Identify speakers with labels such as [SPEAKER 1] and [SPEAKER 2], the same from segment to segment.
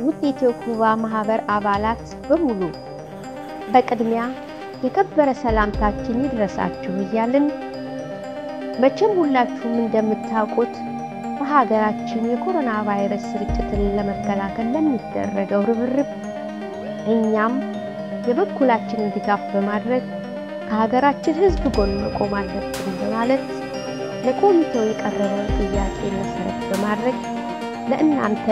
[SPEAKER 1] ውጤት ኩባ ማህበር አባላት በሙሉ በቅድሚያ የከበረ ሰላምታችን ይድረሳችሁ እያልን መቼም ሁላችሁም እንደምታውቁት በሀገራችን የኮሮና ቫይረስ ስርጭትን ለመከላከል ለሚደረገው ርብርብ እኛም የበኩላችንን ድጋፍ በማድረግ ከሀገራችን ህዝብ ጎን መቆም አለብን በማለት ለኮሚቴው የቀረበውን ጥያቄ መሰረት በማድረግ ለእናንተ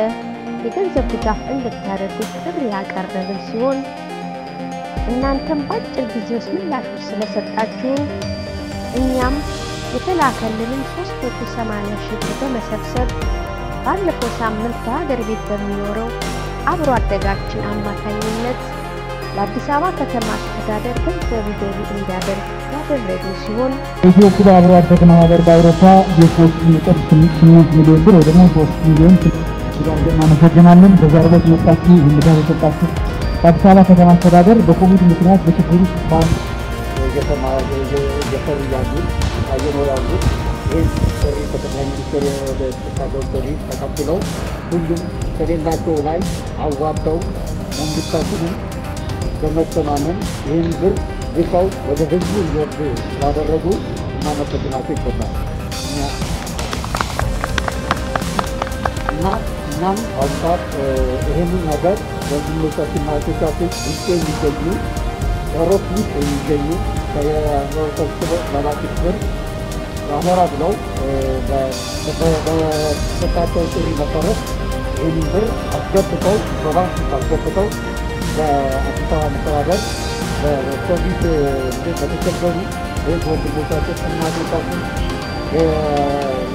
[SPEAKER 1] የገንዘብ ድጋፍ እንድታደርጉ ጥሪ ያቀረብን ሲሆን እናንተም በአጭር ጊዜ ውስጥ ምላሽ ስለሰጣችሁን እኛም የተላከልንን 380 ሺህ ብር በመሰብሰብ ባለፈው ሳምንት በሀገር ቤት በሚኖረው አብሮ አደጋችን አማካኝነት ለአዲስ አበባ ከተማ አስተዳደር ገንዘብ ገቢ እንዲያደርግ ያደረግን ሲሆን
[SPEAKER 2] ኢትዮጵያ አብሮ አደግ ማህበር በአውሮፓ የ3.8 ሚሊዮን ብር ወደ 3 ሚሊዮን እናመሰግናለን። በዛሬው ዕለት መጣችሁ እንግዳ ተሰጣችሁ በአዲስ አበባ ከተማ አስተዳደር በኮቪድ ምክንያት በችግር ውስጥ
[SPEAKER 3] ያሉ ይህን ጥሪ ከጠቅላይ ሚኒስትር የተሰጠው ጥሪ ተቀብለው ሁሉም ከሌላቸው ላይ አዋጥተው መንግስታችንን በመተማመን ይህን ብር ልከው ወደ ህዝቡ እንዲወርድ ስላደረጉ እናመሰግናቸው ይገባል። እናም አውጣት ይህንን ነገር ወንድሞቻችን ማለቶቻችን ውስጥ የሚገኙ ሮት ውስጥ የሚገኙ ከየመሰብስበ ለማክበር አሞራ ብለው በተሰጣቸው ጥሪ መሰረት ይህንን ብር አስገብተው በባንክ አስገብተው በአዲስ አበባ መስተዳድር በኮቪድ በተቸገሩ ወንድሞቻችን እናቶቻችን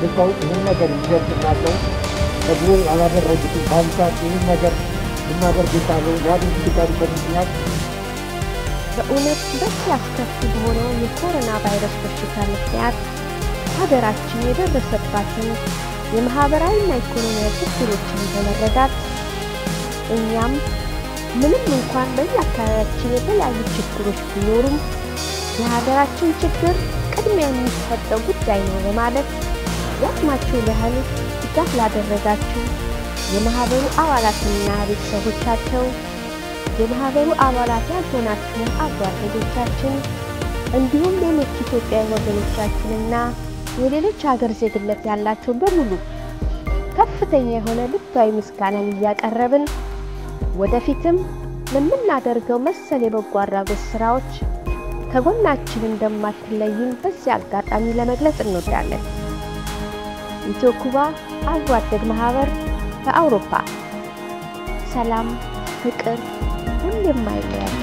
[SPEAKER 3] ልከው ይህን ነገር እንዲደርስላቸው ተብሎ ያላደረጉትን በአሁኑ ሰዓት ይህን ነገር ልናደርግ የቻለው ያሉት ድጋሚበት ምክንያት
[SPEAKER 1] በእውነት በዚህ አስከፊ በሆነው የኮሮና ቫይረስ በሽታ ምክንያት ሀገራችን የደረሰባትን የማህበራዊና ኢኮኖሚያዊ ችግሮችን በመረዳት እኛም ምንም እንኳን በየአካባቢያችን የተለያዩ ችግሮች ቢኖሩም የሀገራችን ችግር ቅድሚያ የሚሰጠው ጉዳይ ነው በማለት ያቅማችሁን ያህል ድጋፍ ላደረጋችሁ የማህበሩ አባላትና ቤተሰቦቻቸው የማህበሩ አባላት ያልሆናችሁ አብሮ አደጎቻችን እንዲሁም ሌሎች ኢትዮጵያዊ ወገኖቻችንና የሌሎች ሀገር ዜግነት ያላችሁ በሙሉ ከፍተኛ የሆነ ልባዊ ምስጋናን እያቀረብን ወደፊትም ለምናደርገው መሰል የበጎ አድራጎት ስራዎች ከጎናችን እንደማትለዩን በዚህ አጋጣሚ ለመግለጽ እንወዳለን። ኢትዮኩባ አብሮ አደግ ማህበር በአውሮፓ ሰላም ፍቅር ሁሌም አይለያችሁ።